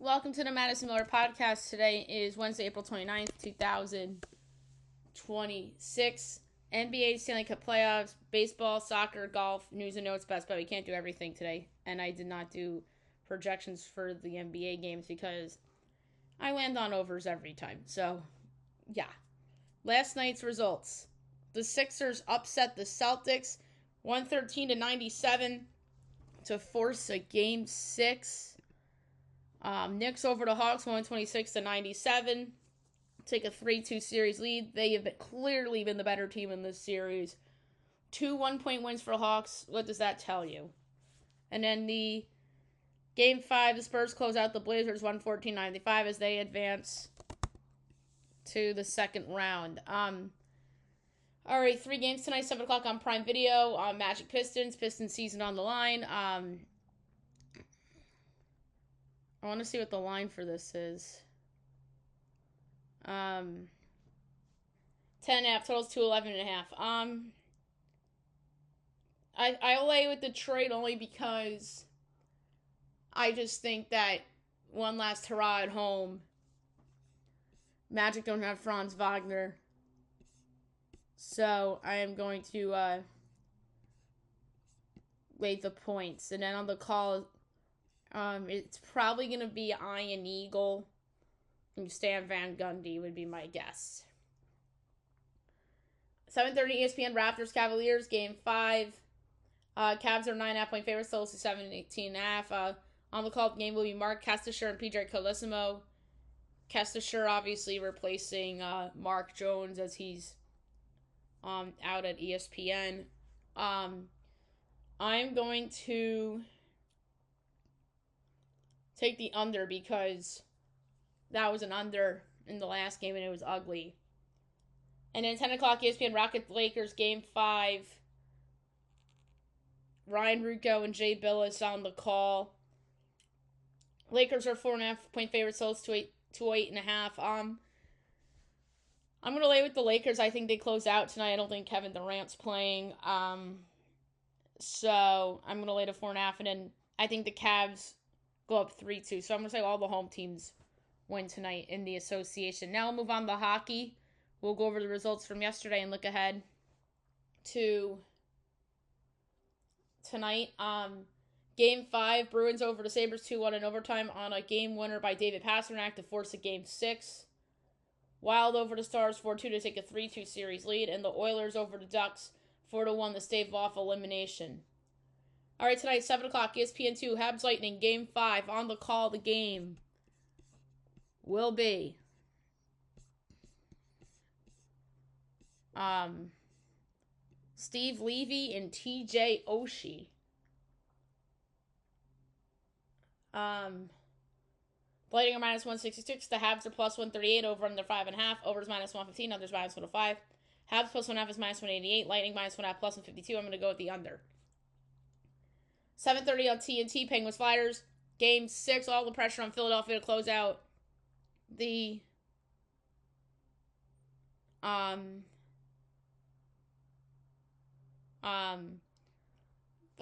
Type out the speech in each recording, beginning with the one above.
Welcome to the Madison Miller Podcast. Today is Wednesday, April 29th, 2026. NBA, Stanley Cup playoffs, baseball, soccer, golf, news and notes, best bet. We can't do everything today. And I did not do projections for the NBA games because I land on overs every time. So, yeah. Last night's results. The Sixers upset the Celtics 113-97 to force a game 6. Knicks over the Hawks 126-97. Take a 3-2 series lead. They have clearly been the better team in this series. 2 1-point wins for Hawks. What does that tell you? And then the Game 5, the Spurs close out the Blazers 114-95 as they advance to the second round. All right, 3 games tonight, 7 o'clock on Prime Video. Magic Pistons season on the line. I want to see what the line for this is. 10.5 totals to 11.5. I'll lay with the trade only because I just think that one last hurrah at home. Magic don't have Franz Wagner. So I am going to lay the points. And then on the call, it's probably going to be Iron Eagle. And Stan Van Gundy would be my guess. 7:30 ESPN Raptors Cavaliers Game 5. Cavs are 9.5-point favorites, totals to 17.5. On the call, the game will be Mark Kestisher and PJ Colissimo. Kestisher obviously replacing Mark Jones as he's out at ESPN. I'm going to take the under because that was an under in the last game and it was ugly. And then 10 o'clock ESPN Rockets Lakers Game 5. Ryan Ruocco and Jay Billis on the call. Lakers are 4.5-point favorites, so it's to 8.5. I'm going to lay with the Lakers. I think they close out tonight. I don't think Kevin Durant's playing. So I'm going to lay to 4.5. And then I think the Cavs go up 3-2. So I'm going to say all the home teams win tonight in the association. Now we'll move on to hockey. We'll go over the results from yesterday and look ahead to tonight. Game 5, Bruins over the Sabres 2-1 in overtime on a game winner by David Pastrnak to force a Game 6. Wild over the Stars 4-2 to take a 3-2 series lead. And the Oilers over the Ducks 4-1 to stave off elimination. All right, tonight, 7 o'clock, ESPN2, Habs Lightning, Game 5. On the call, the game will be Steve Levy and TJ Oshie. Lightning are minus 166. The Habs are plus 138. Over under 5.5. Overs minus 115. Unders minus 105. Habs plus 1.5 is minus 188. Lightning minus 1.5 plus 152. I'm going to go with the under. 7:30 on TNT. Penguins Flyers. Game 6. All the pressure on Philadelphia to close out the all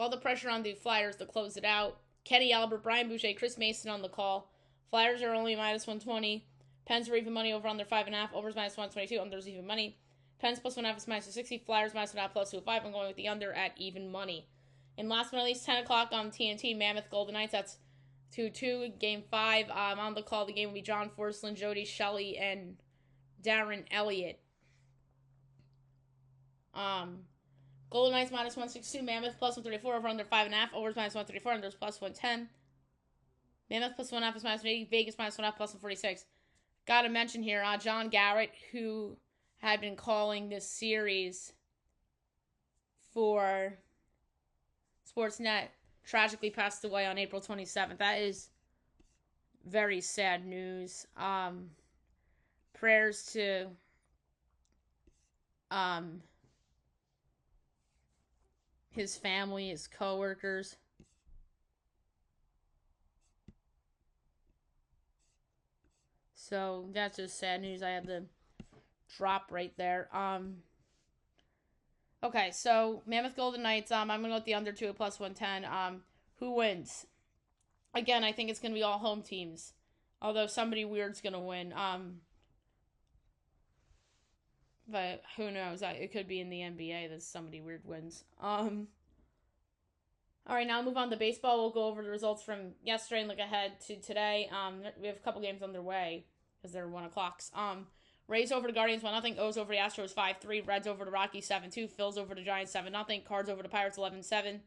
the pressure on the Flyers to close it out. Kenny Albert, Brian Boucher, Chris Mason on the call. Flyers are only minus 120. Pens are even money over under 5.5. Overs minus 122. Unders even money. Pens plus 1.5 is minus 60. Flyers minus 1.5 plus 205. I'm going with the under at even money. And last but not least, 10 o'clock on TNT, Mammoth Golden Knights. That's 2-2, Game 5. On the call, the game will be John Forslund, Jody Shelley, and Darren Elliott. Golden Knights minus 162, Mammoth plus 134, over under 5.5, overs minus 134, unders plus 110. Mammoth plus 1.5 is minus 180, Vegas minus 1.5 plus 146. Gotta mention here, John Garrett, who had been calling this series for Sportsnet, tragically passed away on April 27th. That is very sad news. Prayers to his family, his coworkers. So that's just sad news. I had to drop right there. Okay, so Mammoth Golden Knights. I'm gonna go with the under 2 at plus 110. Who wins? Again, I think it's gonna be all home teams. Although somebody weird's going to win. But who knows? It could be in the NBA that somebody weird wins. All right, now I'll move on to baseball. We'll go over the results from yesterday and look ahead to today. We have a couple games underway because they're 1 o'clocks. Rays over the Guardians 1-0. O's over the Astros 5-3. Reds over the Rockies 7-2. Phils over the Giants 7-0. Cards over the Pirates 11-7.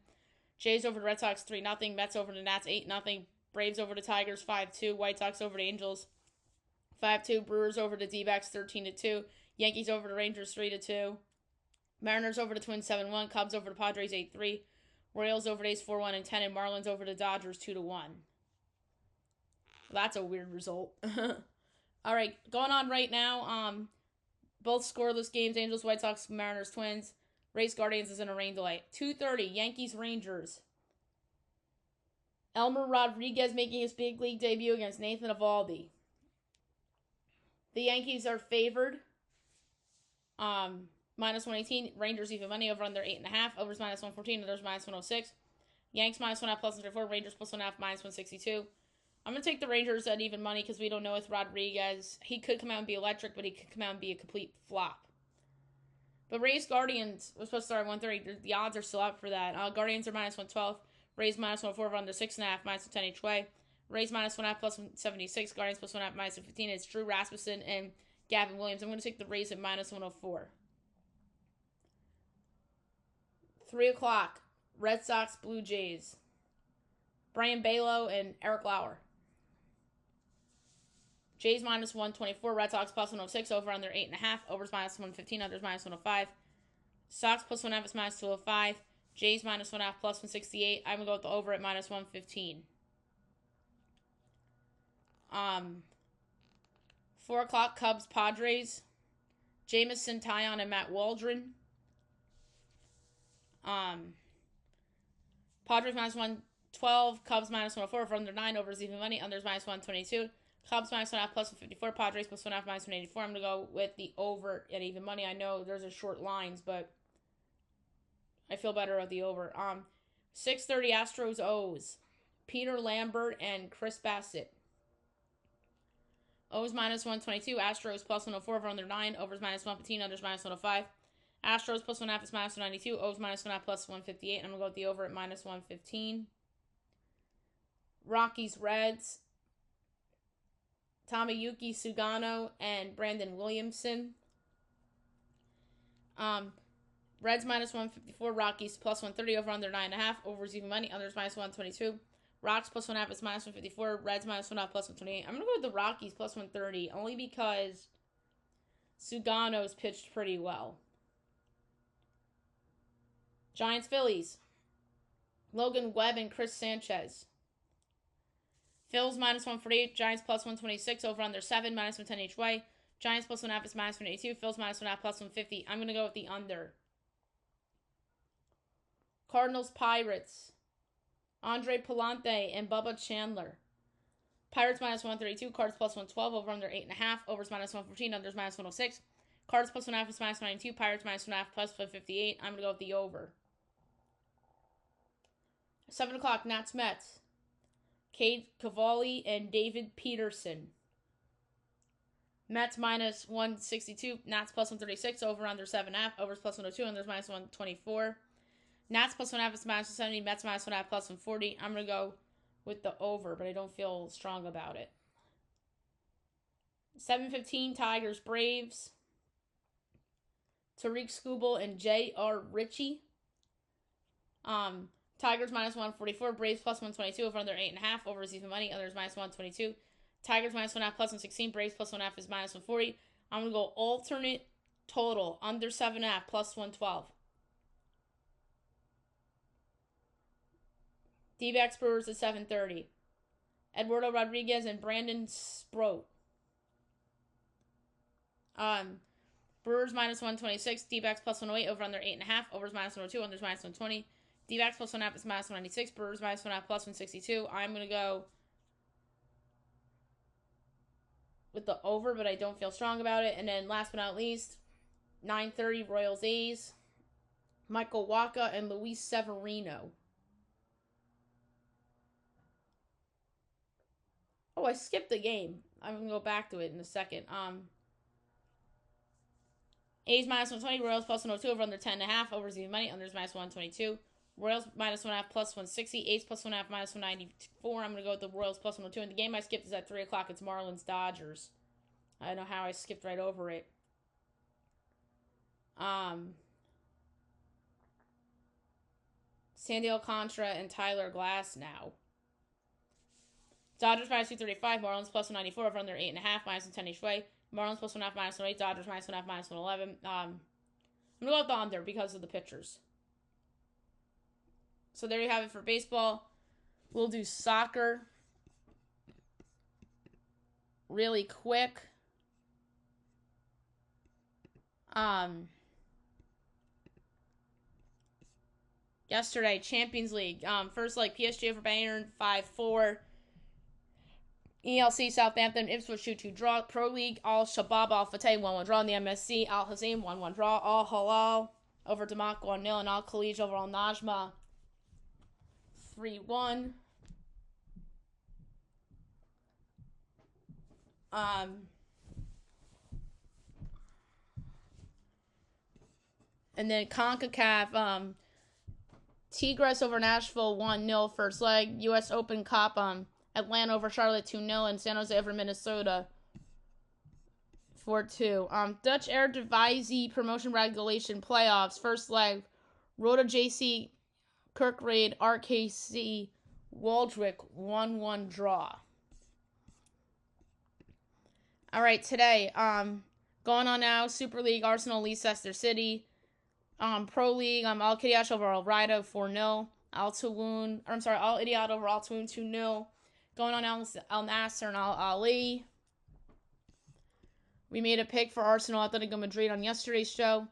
Jays over the Red Sox 3-0. Mets over the Nats 8-0. Braves over the Tigers 5-2. White Sox over the Angels 5-2. Brewers over the D-backs 13-2. Yankees over the Rangers 3-2. Mariners over the Twins 7-1. Cubs over the Padres 8-3. Royals over the A's 4-1 and 10. And Marlins over the Dodgers 2-1. That's a weird result. All right, going on right now. Both scoreless games: Angels, White Sox, Mariners, Twins. Rays, Guardians is in a rain delay. 2:30, Yankees, Rangers. Elmer Rodriguez making his big league debut against Nathan Eovaldi. The Yankees are favored. Minus 118. Rangers even money over under 8.5. Overs minus 114. Others minus 106. Yanks minus 1.5 plus 134. Rangers plus 1.5 minus 162. I'm going to take the Rangers at even money because we don't know with Rodriguez. He could come out and be electric, but he could come out and be a complete flop. But Rays Guardians was supposed to start at 130. The odds are still up for that. Guardians are minus 112. Rays minus 104 over under 6.5 minus 10 each way. Rays minus 1.5 plus 176. Guardians plus 1.5 minus 15. It's Drew Rasmussen and Gavin Williams. I'm going to take the Rays at minus 104. 3 o'clock. Red Sox, Blue Jays. Brian Balow and Eric Lauer. Jays minus 124. Red Sox plus 106. Over under 8.5. Overs minus 115. Unders minus 105. Sox plus 1.5 is minus 205. Jays minus 1.5 plus 168. I'm going to go with the over at minus 115. 4 o'clock. Cubs, Padres. Jamison Tyon and Matt Waldron. Padres minus 112. Cubs minus 104. For under 9. Overs even money. Unders minus 122. Cubs minus 1.5 plus 154. Padres plus 1.5 minus 184. I'm going to go with the over at even money. I know there's a short lines, but I feel better about the over. 6:30 Astros O's. Peter Lambert and Chris Bassett. O's minus 122. Astros plus 104 over under 9. Overs minus 115. Unders minus 105. Astros plus 1.5 is minus 192. O's minus 1.5 plus 158. I'm going to go with the over at minus 115. Rockies Reds. Tomoyuki Sugano and Brandon Williamson. Reds minus 154. Rockies plus 130 over under 9.5. Overs even money. Unders minus 122. Rocks plus 1.5 is minus 154. Reds minus 1.5 plus 128. I'm going to go with the Rockies plus 130 only because Sugano's pitched pretty well. Giants Phillies. Logan Webb and Chris Sanchez. Phils minus 148. Giants plus 126. Over under 7. Minus 110 each way. Giants plus 1.5 is minus 182. Phils minus 1.5 plus 150. I'm going to go with the under. Cardinals Pirates. Andre Palante and Bubba Chandler. Pirates minus 132. Cards plus 112. Over under 8.5. Overs minus 114. Unders minus 106. Cards plus 1.5 is minus 192. Pirates minus 1.5 plus 158. I'm going to go with the over. 7 o'clock Nats Mets. Cade Cavalli and David Peterson. Mets minus 162. Nats plus 136. Over under 7.5. Overs plus 102. Unders minus 124. Nats plus 1.5 is minus 170. Mets minus 1.5 plus 140. I'm going to go with the over, but I don't feel strong about it. 7:15 Tigers Braves. Tariq Skubal and J.R. Ritchie. Tigers minus 144. Braves plus 122. Over under 8.5. Overs even money. Others minus 122. Tigers minus 1.5 plus 116. Braves plus 1.5 is minus 140. I'm going to go alternate total. Under 7.5 plus 112. D-backs Brewers at 7:30. Eduardo Rodriguez and Brandon Sproat. Brewers minus 126. D-backs plus 108. Over under 8.5. Overs minus 102. Unders minus 120. D-backs plus 1.5 is minus 196. Brewers minus 1.5 plus 162. I'm going to go with the over, but I don't feel strong about it. And then last but not least, 9:30 Royals A's. Michael Wacha and Luis Severino. Oh, I skipped the game. I'm going to go back to it in a second. A's minus 120, Royals plus 102, over under 10.5, overs even money, unders minus 122. Royals minus 1.5 plus 160, A's plus 1.5 minus 194. I'm going to go with the Royals plus 102. And the game I skipped is at 3 o'clock. It's Marlins Dodgers. I don't know how I skipped right over it. Sandy Alcantara and Tyler Glass now. Dodgers minus 235, Marlins plus 194, over under 8.5, minus 10 each way. Marlins plus 1.5, minus 108, Dodgers minus 1.5, minus 111. I'm going to go with the under because of the pitchers. So there you have it for baseball. We'll do soccer really quick. Yesterday, Champions League. First leg, PSG over Bayern 5-4. ELC Southampton, Ipswich 2-2 draw. Pro League, Al Shabab Al Fateh 1-1 draw. In the MSC, Al Hazim 1-1 draw. Al Halal over Damak 1-0. And Al Khalij over Al Najma 3-1. And then CONCACAF, Tigres over Nashville 1-0 first leg. U.S. Open Cup, Atlanta over Charlotte 2-0, and San Jose over Minnesota 4-2. Dutch Eredivisie Promotion Regulation Playoffs, first leg, Roda JC Kerkrade RKC Waldwick 1-1 draw. All right, today, going on now, Super League, Arsenal Leicester City. Pro League, Al Qadiash over Al Rida 4-0. Al Idiot over Al Twoon 2-0. Going on Al Nasser and Al Ali. We made a pick for Arsenal Atletico Madrid on yesterday's show.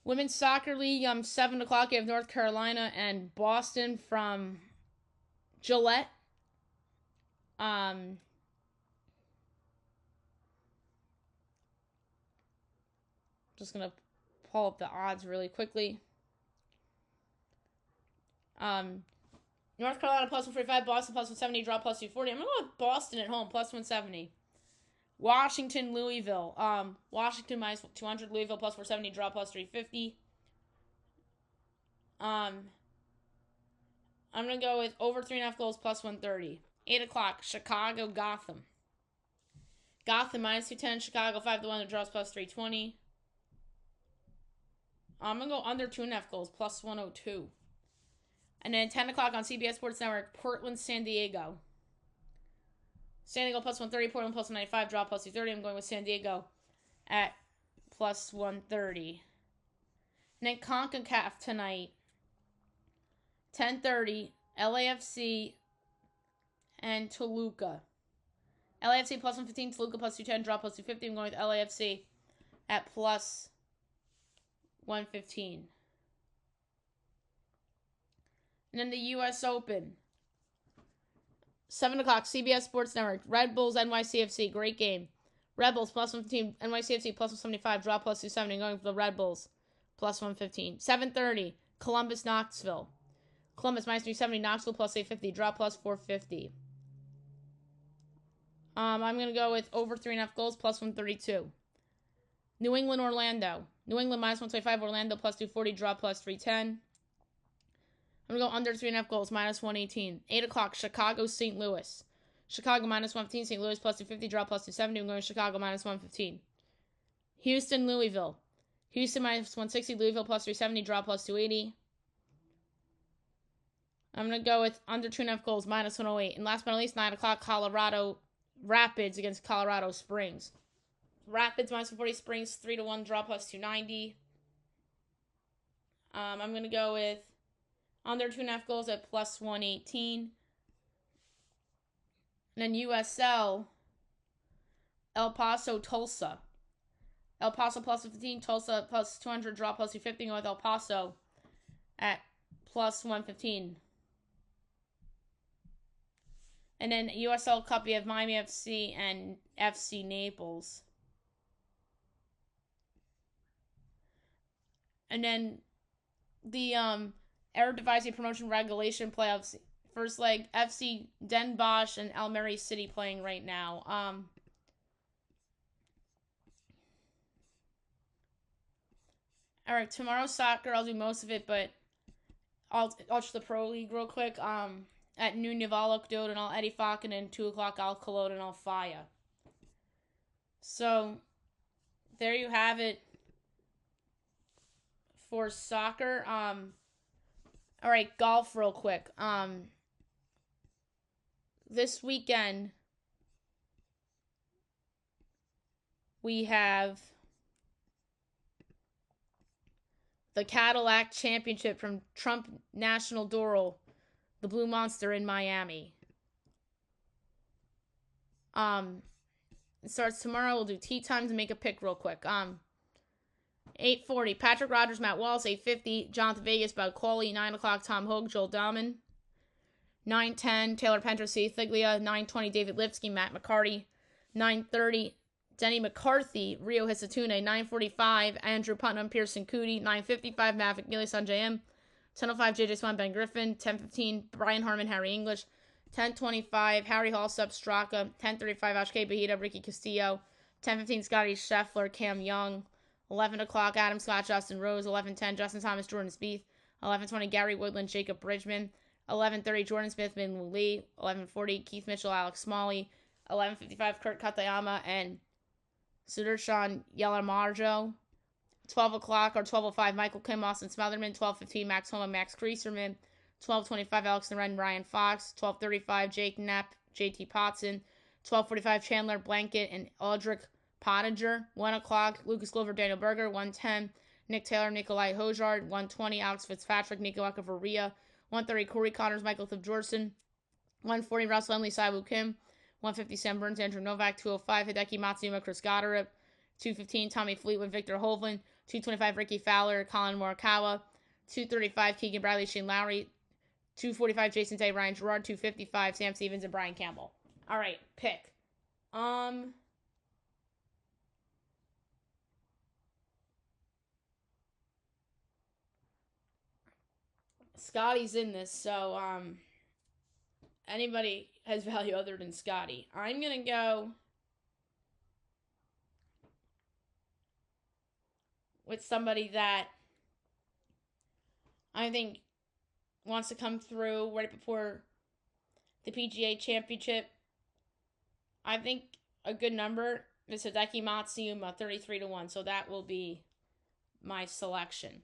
Women's Soccer League, 7 o'clock, you have North Carolina and Boston from Gillette. Just going to pull up the odds really quickly. North Carolina plus 145, Boston plus 170, draw plus 240. I'm going to go with Boston at home, plus 170. Washington, Louisville. Washington minus 200, Louisville plus 470, draw plus 350. I'm going to go with over 3.5 goals plus 130. 8 o'clock, Chicago, Gotham. Gotham minus 210, Chicago 5-1, the draws plus 320. I'm going to go under 2.5 goals plus 102. And then 10 o'clock on CBS Sports Network, Portland, San Diego. San Diego plus 130, Portland plus 195, draw plus 230. I'm going with San Diego at plus 130. And then CONCACAF tonight, 10:30, LAFC and Toluca. LAFC plus 115, Toluca plus 210, draw plus 250. I'm going with LAFC at plus 115. And then the U.S. Open. 7 o'clock, CBS Sports Network. Red Bulls, NYCFC. Great game. Red Bulls, plus 115. NYCFC, plus 175. Draw, plus 270. I'm going for the Red Bulls, plus 115. 7:30, Columbus, Knoxville. Columbus, minus 370. Knoxville, plus 850. Draw, plus 450. I'm going to go with over 3.5 goals, plus 132. New England, Orlando. New England, minus 125. Orlando, plus 240. Draw, plus 310. I'm going to go under 3.5 goals, minus 118. 8 o'clock, Chicago, St. Louis. Chicago, minus 115. St. Louis, plus 250. Draw, plus 270. I'm going Chicago, minus 115. Houston, Louisville. Houston, minus 160. Louisville, plus 370. Draw, plus 280. I'm going to go with under 2.5 goals, minus 108. And last but not least, 9 o'clock, Colorado Rapids against Colorado Springs. Rapids, minus 140. Springs, 3-1. Draw, plus 290. I'm going to go with under 2.5 goals at plus 118. And then USL, El Paso, Tulsa. El Paso plus 15, Tulsa plus 200, draw plus 250. Go with El Paso at plus 115. And then USL Cup, you have Miami FC and FC Naples. And then the Eredivisie Promotion Regulation Playoffs, First leg, FC Den Bosch and Almeria City playing right now. All right, tomorrow's soccer. I'll do most of it, but I'll watch the Pro League real quick. At noon, Nivalok Dode and I'll Eddie Falk, and then 2 o'clock, I'll Kolod and I'll Faya. So, there you have it for soccer. All right, golf real quick. This weekend, we have the Cadillac Championship from Trump National Doral, the Blue Monster in Miami. It starts tomorrow. We'll do tee times and make a pick real quick. 8:40, Patrick Rogers, Matt Wallace. 8:50, Jonathan Vegas, Bob Qualley. 9 o'clock, Tom Hogue, Joel Dahlman. 9:10, Taylor Pentros, Thiglia. 9:20, David Lipsky, Matt McCarty. 9:30, Denny McCarthy, Rio Hisatune. 9:45, Andrew Putnam, Pearson Cootie. 9:55, Matt McNeely, Sanjay M. 10:05, JJ Swan, Ben Griffin. 10:15, Brian Harmon, Harry English. 10:25, Harry Hallsup, Straka. 10:35, Ashke Bahita, Ricky Castillo. 10:15, Scotty Scheffler, Cam Young. 11 o'clock, Adam Scott, Justin Rose. 11:10, Justin Thomas, Jordan Spieth. 11:20, Gary Woodland, Jacob Bridgman. 11:30, Jordan Smith, Min Lee. 11:40, Keith Mitchell, Alex Smalley. 11:55, Kurt Katayama and Sudarshan Yalamarjo. 12 o'clock or 12:05, Michael Kim, Austin Smotherman. 12:15, Max Homa, Max Creaserman. 12:25, Alex Noren, Ryan Fox. 12:35, Jake Knapp, JT Potson. 12:45, Chandler Blanket and Audric Pottinger. 1 o'clock, Lucas Glover, Daniel Berger. 1:10, Nick Taylor, Nikolai Hojard. 1:20, Alex Fitzpatrick, Nico Echevarria. 1:30, Corey Connors, Michael Thibjorsen. 1:40, Russell Henley, Saiwoo Kim. 1:50, Sam Burns, Andrew Novak. 2:05, Hideki Matsuyama, Chris Goddard. 2:15, Tommy Fleetwood, Victor Hovland. 2:25, Ricky Fowler, Colin Morikawa. 2:35, Keegan Bradley, Shane Lowry. 2:45, Jason Day, Ryan Gerard. 2:55, Sam Stevens and Brian Campbell. All right, pick. Scotty's in this, so anybody has value other than Scotty. I'm gonna go with somebody that I think wants to come through right before the PGA Championship. I think a good number is Hideki Matsuyama, 33-1, so that will be my selection.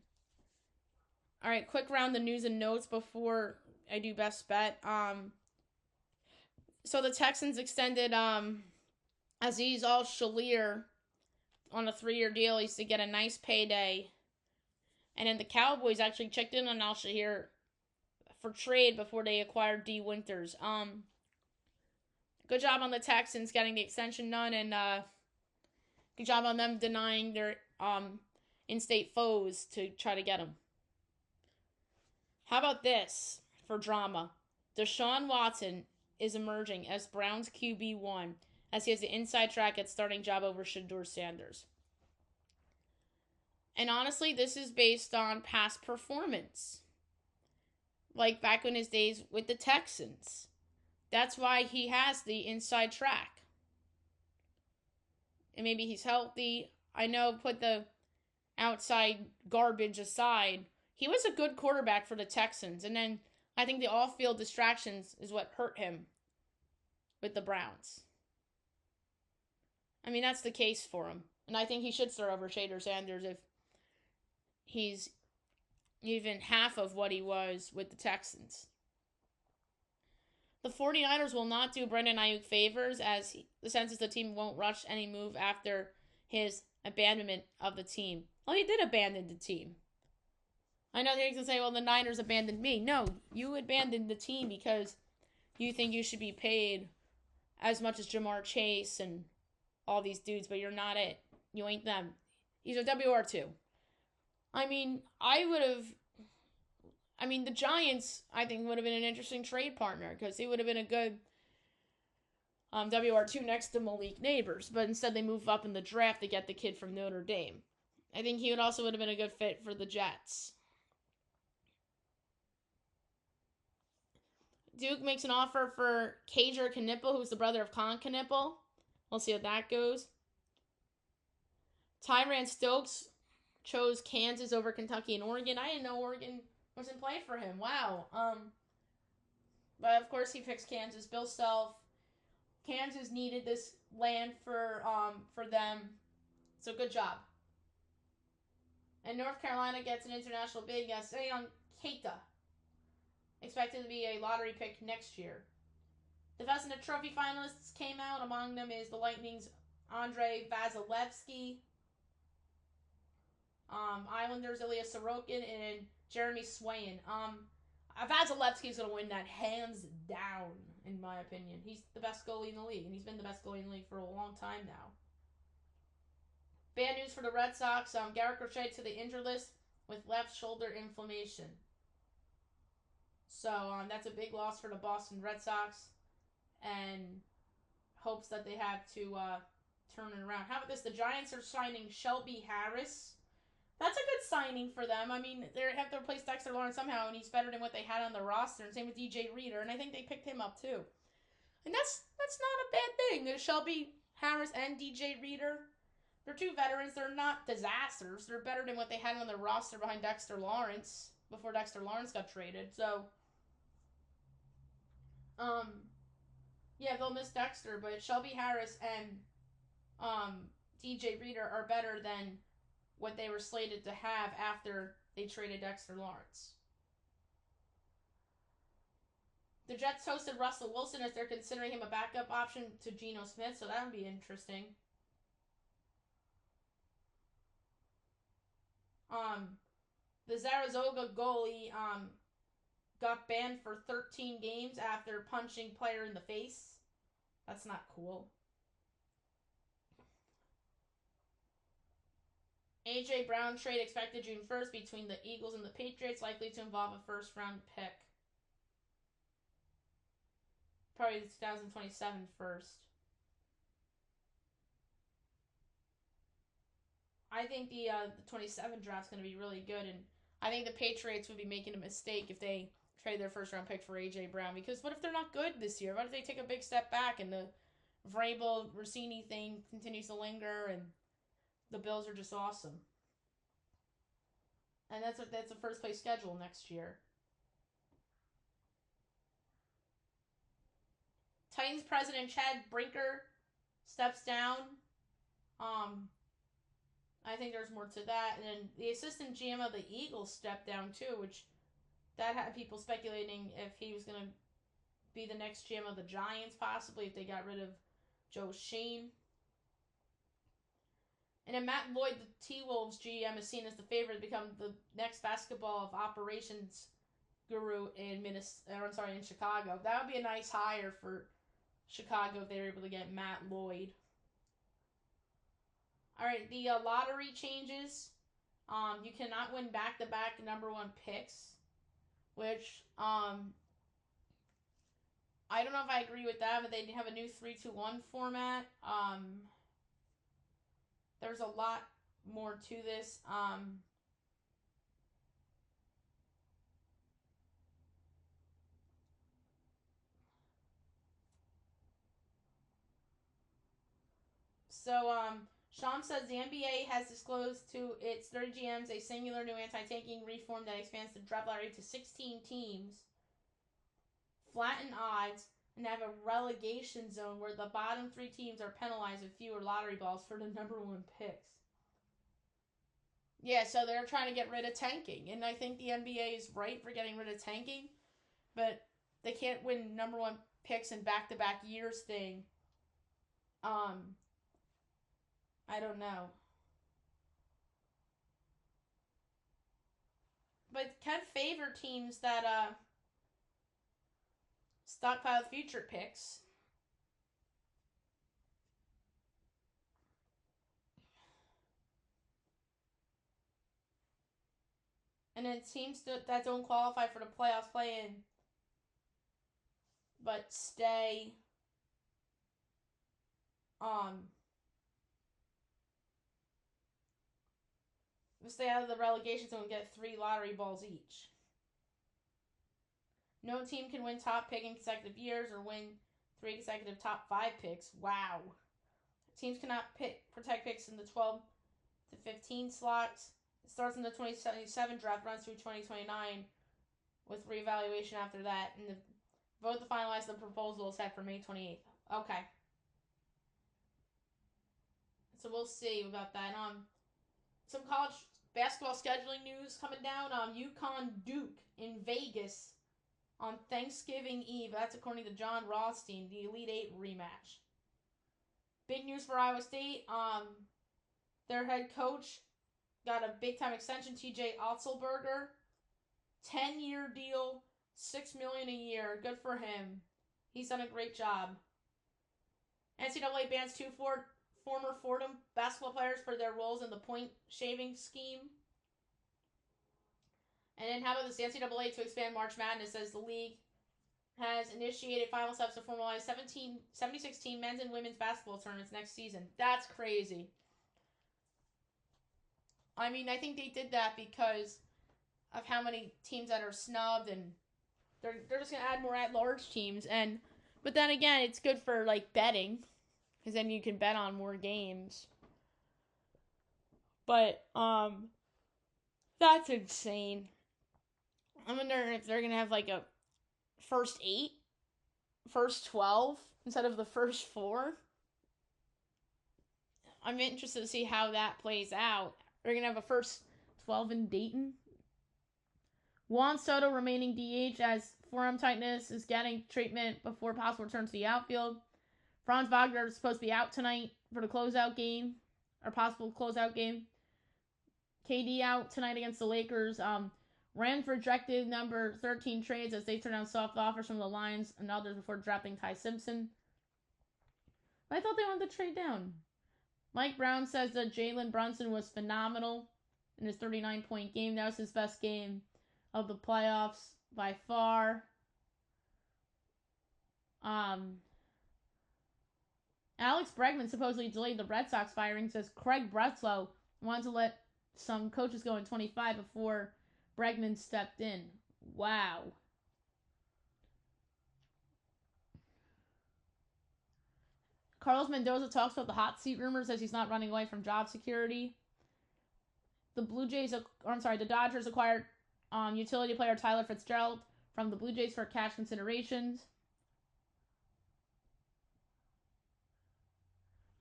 All right, quick round of news and notes before I do best bet. So the Texans extended Aziz Al-Shalir on a 3-year deal. He's to get a nice payday. And then the Cowboys actually checked in on Al-Shalir for trade before they acquired D. Winters. Good job on the Texans getting the extension done, and good job on them denying their in-state foes to try to get him. How about this for drama? Deshaun Watson is emerging as Browns QB1 as he has the inside track at starting job over Shedeur Sanders. And honestly, this is based on past performance. Like back in his days with the Texans. That's why he has the inside track. And maybe he's healthy. I know, put the outside garbage aside, he was a good quarterback for the Texans. And then I think the off-field distractions is what hurt him with the Browns. I mean, that's the case for him. And I think he should start over Shedeur Sanders if he's even half of what he was with the Texans. The 49ers will not do Brendan Ayuk favors as the sense is the team won't rush any move after his abandonment of the team. Well, he did abandon the team. I know they're going to say, well, the Niners abandoned me. No, you abandoned the team because you think you should be paid as much as Jamar Chase and all these dudes, but you're not it. You ain't them. He's a WR2. I mean, the Giants, I think, would have been an interesting trade partner because he would have been a good WR2 next to Malik Neighbors, but instead they move up in the draft to get the kid from Notre Dame. I think he would have been a good fit for the Jets. Duke makes an offer for Cager Knipple, who's the brother of Con Knipple. We'll see how that goes. Tyran Stokes chose Kansas over Kentucky and Oregon. I didn't know Oregon was in play for him. Wow. But of course he picks Kansas. Bill Self. Kansas needed this land for them. So good job. And North Carolina gets an international bid. Young Keita. Expected to be a lottery pick next year. The Vezina Trophy finalists came out. Among them is the Lightning's Andrei Vasilevsky, Islanders Ilya Sorokin, and Jeremy Swayman. Vasilevsky is going to win that hands down, in my opinion. He's the best goalie in the league, and he's been the best goalie in the league for a long time now. Bad news for the Red Sox. Garrett Crochet to the injured list with left shoulder inflammation. So that's a big loss for the Boston Red Sox, and hopes that they have to turn it around. How about this? The Giants are signing Shelby Harris. That's a good signing for them. I mean, they have to replace Dexter Lawrence somehow, and he's better than what they had on the roster. And same with DJ Reader, and I think they picked him up too. And that's not a bad thing. There's Shelby Harris and DJ Reader. They're two veterans. They're not disasters. They're better than what they had on the roster behind Dexter Lawrence before Dexter Lawrence got traded. So, yeah, they'll miss Dexter, but Shelby Harris and DJ Reader are better than what they were slated to have after they traded Dexter Lawrence. The Jets hosted Russell Wilson as they're considering him a backup option to Geno Smith, so that would be interesting. The Zaragoza goalie got banned for 13 games after punching player in the face. That's not cool. A.J. Brown trade expected June 1st between the Eagles and the Patriots, likely to involve a first-round pick. Probably 2027 first. I think the 27 draft's going to be really good, and I think the Patriots would be making a mistake if they trade their first-round pick for A.J. Brown, because what if they're not good this year? What if they take a big step back and the Vrabel-Rossini thing continues to linger, and the Bills are just awesome? And that's a first-place schedule next year. Titans president Chad Brinker steps down. I think there's more to that. And then the assistant GM of the Eagles stepped down too, which that had people speculating if he was going to be the next GM of the Giants, possibly, if they got rid of Joe Shane. And then Matt Lloyd, the T-Wolves GM, is seen as the favorite to become the next basketball operations guru in Chicago. That would be a nice hire for Chicago if they were able to get Matt Lloyd. All right, the lottery changes. You cannot win back-to-back number one picks, which I don't know if I agree with that, but they have a new 3-2-1 format. There's a lot more to this. Sean says the NBA has disclosed to its 30 GMs a singular new anti-tanking reform that expands the draft lottery to 16 teams, flatten odds, and have a relegation zone where the bottom 3 teams are penalized with fewer lottery balls for the number one picks. Yeah, so they're trying to get rid of tanking, and I think the NBA is right for getting rid of tanking, but they can't win number one picks in back-to-back years thing. I don't know. But can favor teams that stockpile future picks. And then teams that don't qualify for the playoffs play-in but stay out of the relegation zone and get 3 lottery balls each. No team can win top pick in consecutive years or win 3 consecutive top 5 picks. Wow. Teams cannot protect picks in the 12 to 15 slots. It starts in the 2077 draft, runs through 2029 with reevaluation after that. And the vote to finalize the proposal is set for May 28th. Okay. So we'll see about that. Some college basketball scheduling news coming down. UConn Duke in Vegas on Thanksgiving Eve. That's according to John Rothstein, the Elite Eight rematch. Big news for Iowa State. Their head coach got a big-time extension, TJ Otzelberger. 10-year deal, $6 million a year. Good for him. He's done a great job. NCAA bans 2 former Fordham basketball players for their roles in the point shaving scheme. And then how about this? The NCAA to expand March Madness as the league has initiated final steps to formalize 76-team men's and women's basketball tournaments next season. That's crazy. I mean, I think they did that because of how many teams that are snubbed, and they're just going to add more at-large teams. But then again, it's good for, like, betting, because then you can bet on more games. But, that's insane. I'm wondering if they're going to have, like, a first 8, first 12, instead of the first 4. I'm interested to see how that plays out. We're going to have a first 12 in Dayton. Juan Soto remaining DH as forearm tightness is getting treatment before possible return to the outfield. Franz Wagner is supposed to be out tonight for the closeout game, or possible closeout game. KD out tonight against the Lakers. Rams rejected number 13 trades as they turned down soft offers from the Lions and others before drafting Ty Simpson. But I thought they wanted to trade down. Mike Brown says that Jalen Brunson was phenomenal in his 39-point game. That was his best game of the playoffs by far. Alex Bregman supposedly delayed the Red Sox firing. Says Craig Breslow wanted to let some coaches go in 25 before Bregman stepped in. Wow. Carlos Mendoza talks about the hot seat rumors as he's not running away from job security. The Dodgers acquired utility player Tyler Fitzgerald from the Blue Jays for cash considerations.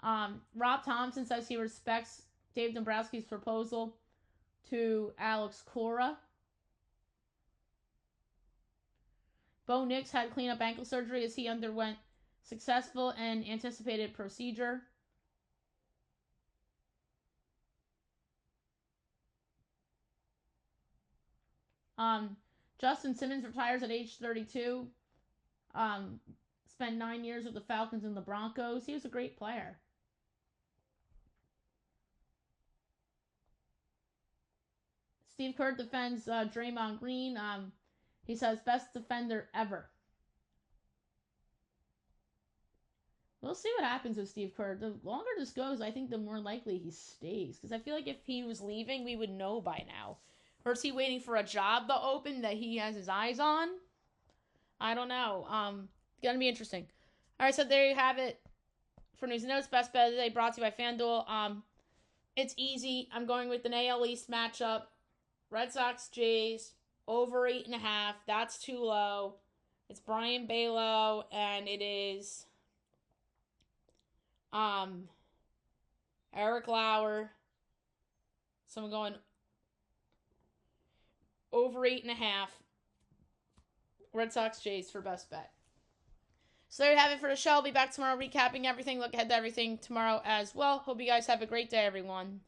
Rob Thompson says he respects Dave Dombrowski's proposal to Alex Cora. Bo Nix had cleanup ankle surgery as he underwent successful and anticipated procedure. Justin Simmons retires at age 32. Spent 9 years with the Falcons and the Broncos. He was a great player. Steve Kerr defends Draymond Green. He says, best defender ever. We'll see what happens with Steve Kerr. The longer this goes, I think the more likely he stays. Because I feel like if he was leaving, we would know by now. Or is he waiting for a job to open that he has his eyes on? I don't know. It's going to be interesting. All right, so there you have it. For News and Notes, Best Bet of the Day brought to you by FanDuel. It's easy. I'm going with an AL East matchup. Red Sox, Jays, over 8.5. That's too low. It's Brian Balow, and it is Eric Lauer. So I'm going over 8.5. Red Sox, Jays for best bet. So there you have it for the show. I'll be back tomorrow recapping everything. Look ahead to everything tomorrow as well. Hope you guys have a great day, everyone.